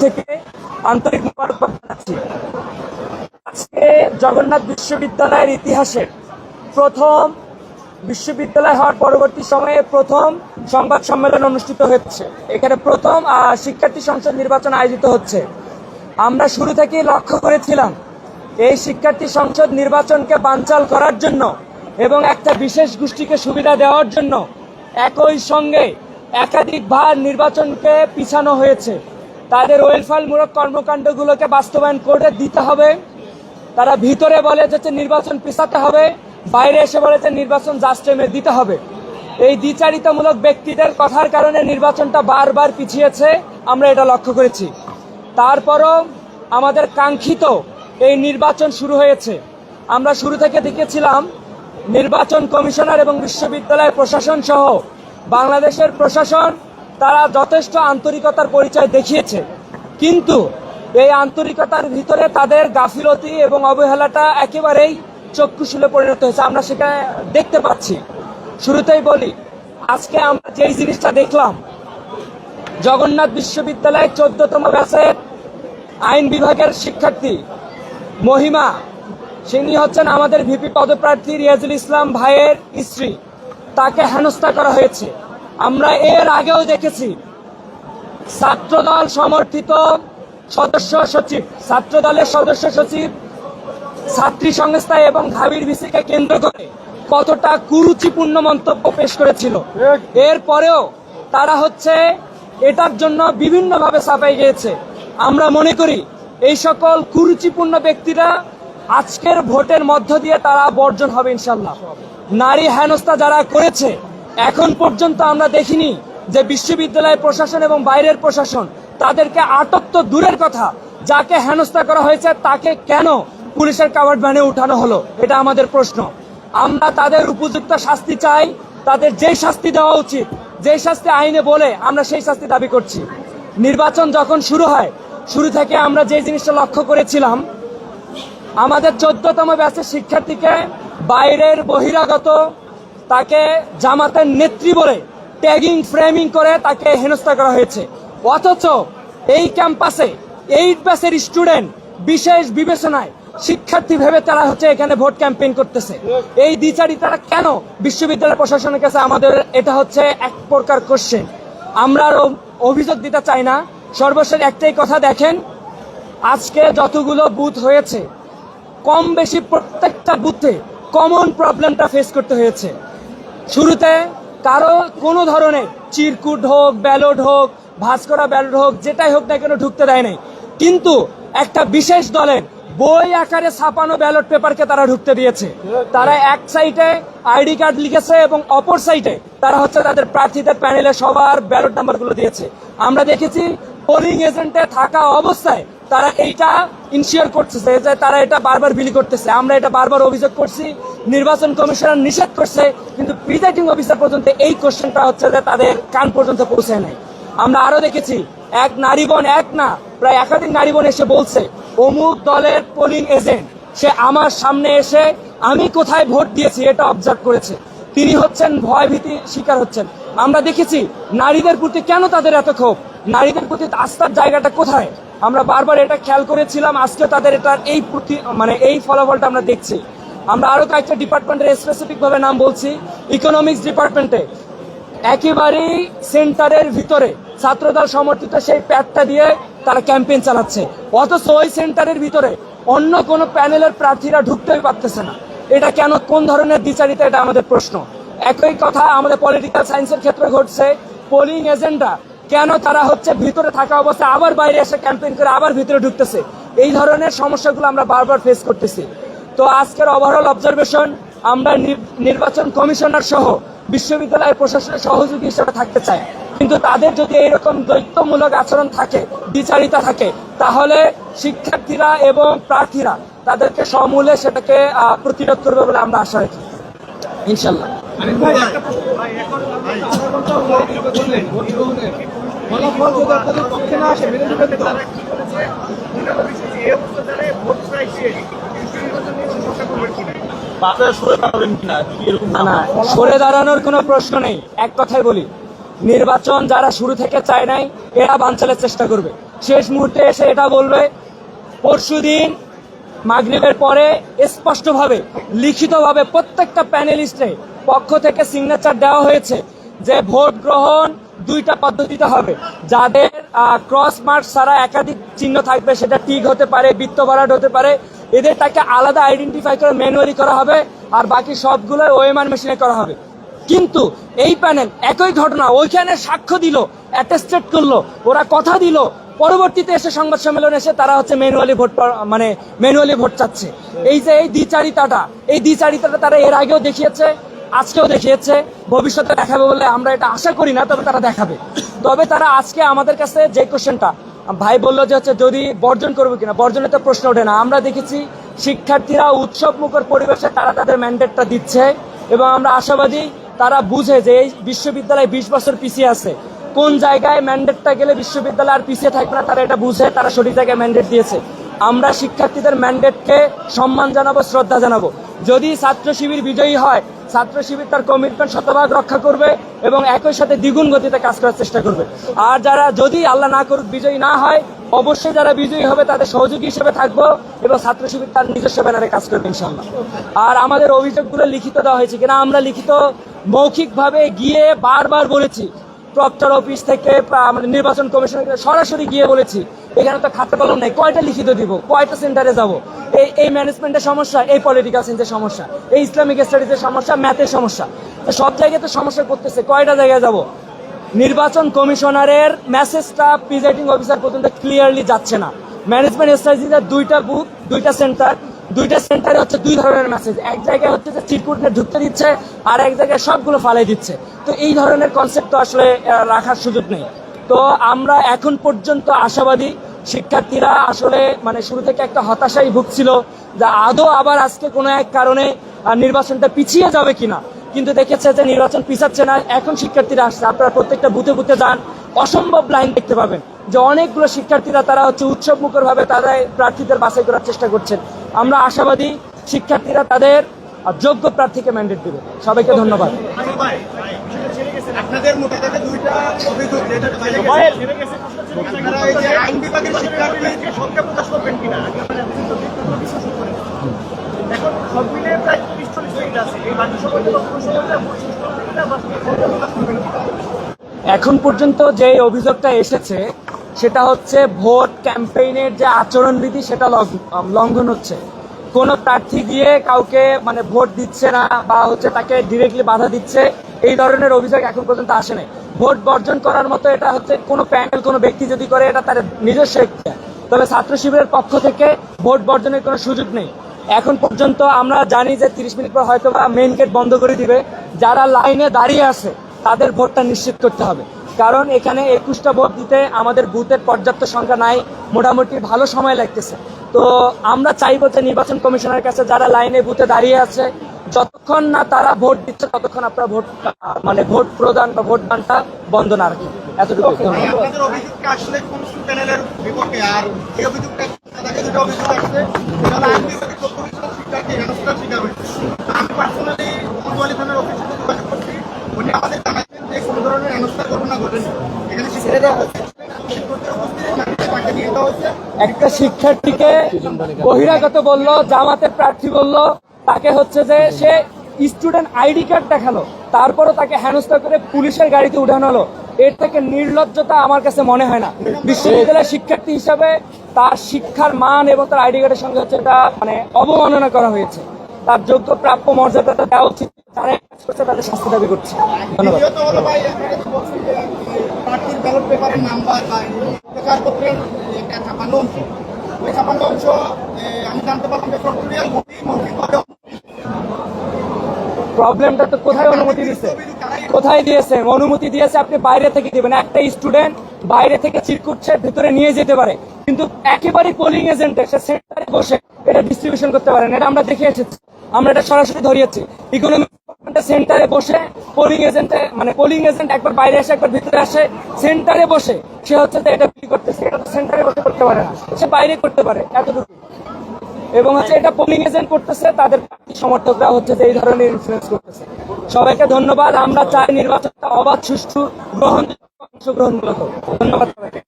থেকে আন্তরিক মোবারকবাদ জানাচ্ছি। আজকে জগন্নাথ বিশ্ববিদ্যালয়ের ইতিহাসে প্রথম বিশ্ববিদ্যালয় হওয়ার পরবর্তী সময়ে প্রথম সংবাদ সম্মেলন অনুষ্ঠিত হচ্ছে। এখানে প্রথম শিক্ষার্থী সংসদ নির্বাচন আয়োজিত হচ্ছে। আমরা শুরু থেকেই লক্ষ্য করেছিলাম এই শিক্ষার্থী সংসদ নির্বাচনকে বানচাল করার জন্য এবং একটা বিশেষ গোষ্ঠীকে সুবিধা দেওয়ার জন্য একই সঙ্গে একাধিকবার নির্বাচনকে পিছানো হয়েছে। তাদের ওয়েলফেয়ারমূলক কর্মকাণ্ডগুলোকে বাস্তবায়ন করে দিতে হবে। তারা ভিতরে বলে যে নির্বাচন পিছাতে হবে, বাইরে এসে বলে যে নির্বাচন জাস্ট টাইমে দিতে হবে। এই দ্বিচারিতামূলক ব্যক্তিদের কথার কারণে নির্বাচনটা বারবার পিছিয়েছে, আমরা এটা লক্ষ্য করেছি। তারপরও আমাদের কাঙ্ক্ষিত এই নির্বাচন শুরু হয়েছে। আমরা শুরু থেকে দেখেছিলাম নির্বাচন কমিশনার এবং বিশ্ববিদ্যালয় প্রশাসন সহ বাংলাদেশের প্রশাসন তারা যথেষ্ট আন্তরিকতার পরিচয় দেখিয়েছে, কিন্তু এই আন্তরিকতার ভিতরে তাদের গাফিলতি এবং অবহেলাটা একেবারেই চক্ষুশূলে পরিণত হয়েছে, আমরা সেটা দেখতে পাচ্ছি। শুরুতেই বলি, আজকে আমরা যেই জিনিসটা দেখলাম, জগন্নাথ বিশ্ববিদ্যালয়ের 14তম ব্যাচের আইন বিভাগের শিক্ষার্থী মহিমা, তিনি হচ্ছেন আমাদের ভিপি পদপ্রার্থী রিয়াজুল ইসলাম ভাইয়ের স্ত্রী, তাকে হেনস্থা করা হয়েছে। আমরা এর আগেও দেখেছি ছাত্রদল সমর্থিত সদস্য সচিব, ছাত্রদলের সদস্য সচিব ছাত্রী সংস্থা এবং ঢাবির ভিসিকে কেন্দ্র করে কতটা কুরুচিপূর্ণ মন্তব্য পেশ করেছিল। এরপরেও তারা এটার জন্য বিভিন্নভাবে ছাপাই গিয়েছে। আমরা মনে করি এই সকল কুরুচিপূর্ণ ব্যক্তিরা আজকের ভোটের মধ্য দিয়ে তারা বর্জন হবে ইনশাল্লাহ। নারী হেনস্থা যারা করেছে, এখন পর্যন্ত আমরা দেখিনি যে বিশ্ববিদ্যালয় প্রশাসন এবং বাইরের প্রশাসন তাদেরকে আটক তো দূরের কথা, যাকে হেনস্থা করা হয়েছে তাকে কেন পুলিশের কাভার্ড ভ্যানে উঠানো হলো, এটা আমাদের প্রশ্ন। আমরা তাদের উপযুক্ত শাস্তি চাই, তাদের যেই শাস্তি দেওয়া উচিত, যেই শাস্তি আইনে বলে, আমরা সেই শাস্তি দাবি করছি। নির্বাচন যখন শুরু হয়, শুরু থেকে আমরা যে জিনিসটা লক্ষ্য করেছিলাম, আমাদের 14তম ব্যাচের শিক্ষার্থীকে বাইরের বহিরাগত তাকে জামাতের নেত্রী বলে ট্যাগিং ফ্রেমিং করে তাকে হেনস্থা করা হয়েছে। অথচ এই ক্যাম্পাসে 8 ব্যাচের স্টুডেন্ট বিশেষ বিবেচনায় শিক্ষার্থী ভেবে তারা এখানে ভোট ক্যাম্পেইন করতেছে। এই দ্বিচারিতারা কেন বিশ্ববিদ্যালয় প্রশাসনের কাছে আমাদের এটা এক প্রকার কোশ্চেন। আমরা আর অভিযোগ দিতে চাই না, সর্বশেষ একটাই কথা, দেখেন আজকে যতগুলো বুথ হয়েছে, কম বেশি প্রত্যেকটা বুথে কমন প্রবলেমটা ফেস করতে হয়েছে। শুরুতে কারো কোনো ধরনের চিরকুট হোক, ব্যালট হোক, ভাঁজ করা ব্যালট হোক, যেটাই হোক না কেন ঢুকতে দেয় নাই, কিন্তু একটা বিশেষ দলের বই আকারে ছাপানো ব্যালট পেপারকে তারা ঢুকতে দিয়েছে। তারা এক সাইডে আইডি কার্ড লিখেছে এবং অপর সাইডে তারা তাদের প্রার্থীদের প্যানেলে সবার ব্যালট নাম্বারগুলো দিয়েছে। আমরা দেখেছি পোলিং এজেন্টে থাকা অবস্থায় তারা এইটা ইনশিওর করতেছে যে তারা এটা বারবার বিলি করতেছে। আমরা এটা বারবার অভিযোগ করছি, নির্বাচন কমিশনার নিষেধ করছে, কিন্তু প্রিজাইডিং অফিসার পর্যন্ত এই কোশ্চেনটা যে তাদের কান পর্যন্ত পৌঁছায় নাই। আমরা আরো দেখেছি এক নারী বোন, এক না প্রায় একাধিক নারী বোন এসে বলছে অমুক দলের পোলিং এজেন্ট সে আমার সামনে এসে আমি কোথায় ভোট দিয়েছি এটা অবজার্ভ করেছে। তিনি ভয় ভীতি শিকার হচ্ছেন। আমরা দেখেছি নারীদের প্রতি কেন তাদের এত ক্ষোভ, নারীদের প্রতি আস্থার জায়গাটা কোথায়, আমরা বারবার এটা খেয়াল করেছিলাম। আজকে তাদের এটার এই ফলাফলটা আমরা দেখছি। আমরা আরো কয়েকটা ডিপার্টমেন্টের স্পেসিফিক ভাবে নাম বলছি। ইকোনমিক্স ডিপার্টমেন্টে একেবারেই সেন্টারের ভিতরে ছাত্রদল সমর্থিত সেই প্যাডটা দিয়ে তারা ক্যাম্পেইন চালাচ্ছে, অথচ ওই সেন্টারের ভিতরে অন্য কোনো প্যানেলের প্রার্থীরা ঢুকতেই পারতেছে না। এটা কেন, কোন ধরনের দ্বিচারিতা, এটা আমাদের প্রশ্ন। একই কথা আমাদের পলিটিক্যাল সায়েন্সের ক্ষেত্রে ঘটছে। পোলিং এজেন্টরা কেন তারা ভিতরে থাকা অবস্থায় আবার বাইরে এসে ক্যাম্পেইন করে আবার ভিতরে ঢুকতেছে। এই ধরনের সমস্যাগুলো আমরা বারবার ফেস করতেছি। তো আজকের ওভারঅল অবজারভেশন, আমরা নির্বাচন কমিশনার সহ বিশ্ববিদ্যালয়ের প্রশাসনের সহযোগী হিসেবে থাকতে চাই, কিন্তু তাদের যদি এইরকম দ্বৈতমূলক আচরণ থাকে, দ্বিচারিতা থাকে, তাহলে শিক্ষার্থীরা এবং প্রার্থীরা তাদেরকে সমূলে সেটাকে প্রতিরোধ করবে বলে আমরা আশা রাখি ইনশাল্লাহ। সরে দাঁড়ানোর কোনো প্রশ্ন নেই। এক কথাই বলি, নির্বাচন যারা শুরু থেকে চায় নাই এরা বানচালের চেষ্টা করবে। শেষ মুহূর্তে এসে এটা বলবে পরশুদিন মাগরিবের পরে স্পষ্টভাবে লিখিতভাবে প্রত্যেকটা প্যানেলিস্টের পক্ষ থেকে সিগনেচার দেওয়া হয়েছে যে ভোট গ্রহণ দুইটা পদ্ধতিতে হবে। যাদের ক্রস মার্ক ছাড়া একাধিক চিহ্ন থাকবে, সেটা টিক হতে পারে, বৃত্ত ভরাট হতে পারে, এদের তাকে আলাদা আইডেন্টিফাই করে ম্যানুয়ালি করা হবে, আর বাকি সবগুলো ওএমআর মেশিনে করা হবে। কিন্তু এই প্যানেল একই ঘটনা ওইখানে সাক্ষ্য দিল, অ্যাটেস্টেড করলো, ওরা কথা দিল, পরবর্তীতে এসে সংবাদ সম্মেলনে এসে তারা হচ্ছে ম্যানুয়ালি ভোট চাচ্ছে। এই যে এই দ্বিচারিতাটা তারা এর আগেও দেখিয়েছে, আজকেও দেখিয়েছে, ভবিষ্যতে দেখাবে বলে আমরা এটা আশা করি না, তবে তারা দেখাবে। তবে তারা আজকে আমাদের কাছে যে কোশ্চেনটা ভাই বললো যে হচ্ছে যদি বর্জন করবো কিনা, বর্জনের তো প্রশ্ন ওঠে না। আমরা দেখেছি শিক্ষার্থীরা উৎসব মুখর পরিবেশে তারা তাদের ম্যান্ডেটটা দিচ্ছে, এবং আমরা আশাবাদী তারা বুঝে যে এই বিশ্ববিদ্যালয় 20 বছর পিছিয়ে আছে, কোন জায়গায় ম্যান্ডেটটা গেলে বিশ্ববিদ্যালয় আর পিছিয়ে থাকবে না, তারা এটা বুঝে তারা সঠিক জায়গায় ম্যান্ডেট দিয়েছে। আমরা শিক্ষার্থীদের ম্যান্ডেটকে সম্মান জানাবো, শ্রদ্ধা জানাবো। যদি ছাত্র শিবির বিজয়ী হয়, ছাত্র শিবির তার কমিটমেন্ট শতভাগ রক্ষা করবে এবং একই সাথে দ্বিগুণ গতিতে কাজ করার চেষ্টা করবে। আর যারা যদি আল্লাহ না করুক বিজয়ী না হয়, অবশ্যই যারা বিজয়ী হবে তাদের সহযোগী হিসেবে থাকবো এবং ছাত্র শিবির তার নিজস্ব ব্যানারে কাজ করবে ইনশাআল্লাহ। আর আমাদের অভিযোগগুলো লিখিত দেওয়া হয়েছে কিনা, আমরা লিখিত মৌখিকভাবে গিয়ে বারবার বলেছি, প্রক্টর অফিস থেকে নির্বাচন কমিশনের সরাসরি গিয়ে বলেছি, এখানে তো খাতা কলম নেই, কয়টা লিখিত দিব, কয়টা সেন্টারে যাব, এই ম্যানেজমেন্টের সমস্যা, এই পলিটিক্যাল সায়েন্সের সমস্যা, এই ইসলামিক স্টাডিজের সমস্যা, ম্যাথের সমস্যা, সব জায়গায় তো সমস্যা করতেছে, কয়টা জায়গায় যাব। নির্বাচন কমিশনারের মেসেজটা প্রিজাইডিং অফিসার পর্যন্ত ক্লিয়ারলি যাচ্ছে না। ম্যানেজমেন্ট স্ট্র্যাটেজিতে দুইটা বুথ, দুইটা সেন্টারে হচ্ছে দুই ধরনের মেসেজ, এক জায়গায় হচ্ছে যে চিরকুট ঢুকতে দিচ্ছে, আর এক জায়গায় সবগুলো ফালাই দিচ্ছে। তো এই ধরনের কনসেপ্ট তো আসলে রাখার সুযোগ নেই। তো আমরা এখন পর্যন্ত আশাবাদী শিক্ষার্থীরা আসলে শুরু থেকে একটা হতাশাই ভুগছিল যে আদৌ আবার আজকে কোনো এক কারণে নির্বাচনটা পিছিয়ে যাবে কিনা, কিন্তু দেখেছে যে নির্বাচন পিছাচ্ছে না। এখন শিক্ষার্থীরা আসছে, আপনারা প্রত্যেকটা বুথে বুথে যান, অসম্ভব লাইন দেখতে পাবেন যে অনেকগুলো শিক্ষার্থীরা তারা হচ্ছে উৎসব মুখর ভাবে তাদের প্রার্থীদের বাছাই করার চেষ্টা করছেন। আমরা আশাবাদী শিক্ষার্থীরা তাদের যোগ্য প্রার্থীকে ম্যান্ডেট দেবে। সবাইকে ধন্যবাদ। আপনাদের মোটামুটি দুইটা অভিযোগ, আইন বিভাগের শিক্ষার্থীদেরকে সংখ্যা প্রকাশ করবেন কিনা, এখন সব মিলে প্রায় 30-40 মিনিট আছে, এই বাকি সময়টা এখন পর্যন্ত যে অভিযোগটা এসেছে সেটা হচ্ছে ভোট ক্যাম্পেইনের যে আচরণবিধি সেটা লঙ্ঘন হচ্ছে। কোনো প্রার্থী গিয়ে কাউকে ভোট দিচ্ছে না বা হচ্ছে তাকে ডিরেক্টলি বাধা দিচ্ছে, এই ধরনের অভিযোগ এখন পর্যন্ত আসে নাই। ভোট বর্জন করার মতো এটা হচ্ছে কোনো প্যানেল কোনো ব্যক্তি যদি করে এটা তার নিজস্ব ইচ্ছা, তবে ছাত্র শিবিরের পক্ষ থেকে ভোট বর্জনের কোনো সুযোগ নেই। এখন পর্যন্ত আমরা জানি যে 30 মিনিট পর হয়তো বা মেইন গেট বন্ধ করে দিবে, যারা লাইনে দাঁড়িয়ে আছে তাদের ভোটটা নিশ্চিত করতে হবে, কারণ এখানে 21টা ভোট দিতে আমাদের বুথের পর্যাপ্ত সংখ্যা নাই, মোটামুটি ভালো সময় লাগতেছে। তো আমরা চাইবো যে নির্বাচন কমিশনের কাছে যারা লাইনে বুথে দাঁড়িয়ে আছে, যতক্ষণ না তারা ভোট দিচ্ছে ততক্ষণ আপনারা ভোট প্রদান বা ভোট দানটা বন্ধ না রাখেন। এতটুকু। একটা শিক্ষার্থীকে বহিরাগত বললো, জামাতের প্রার্থী বললো, তাকে হচ্ছে যে সে স্টুডেন্ট আইডি কার্ড দেখালো, তারপরও তাকে হেনস্থা করে পুলিশের গাড়িতে উঠানো হলো। এর থেকে নির্লজ্জতা আমার কাছে মনে হয় না। বিশ্ববিদ্যালয়ের শিক্ষার্থী হিসাবে তার শিক্ষার মান এবং তার আইডি কার্ডের সঙ্গে হচ্ছে এটা অবমাননা করা হয়েছে। তার যোগ্য প্রাপ্য মর্যাদাটা দেওয়া উচিত। যারা কাজ করছে তাদের শাস্তি দাবি করছে। ধন্যবাদ। প্রবলেমটা তো কোথায় অনুমতি দিচ্ছে, কোথায় দিয়েছে? অনুমতি দিয়েছে আপনি বাইরে থেকে দিবেন। একটা স্টুডেন্ট বাইরে থেকে চিরকুট ভিতরে নিয়ে যেতে পারে, কিন্তু একেবারে পোলিং এজেন্টে সে সেন্টারে বসে এটা ডিস্ট্রিবিউশন করতে পারে না। এটা আমরা দেখে এসেছি, আমরা এটা সরাসরি ধরিয়েছি। ইকোনমিক সেন্টারে বসে পোলিং এজেন্ট একবার বাইরে আসে একবার ভিতরে আসে, সেন্টারে বসে সে হচ্ছে এটা বিক্রি করতেছে। এটা তো সেন্টারে বসে করতে পারে না, সে বাইরে করতে পারে, এতটুকু। এবং হচ্ছে এটা পোলিং এজেন্ট করতেছে, তাদের সমর্থকরা হচ্ছে যে এই ধরনের ইনফ্লুয়েন্স করতেছে। সবাইকে ধন্যবাদ। আমরা চাই নির্বাচনটা অবাধ, সুষ্ঠু, অংশগ্রহণমূলক। ধন্যবাদ সবাইকে।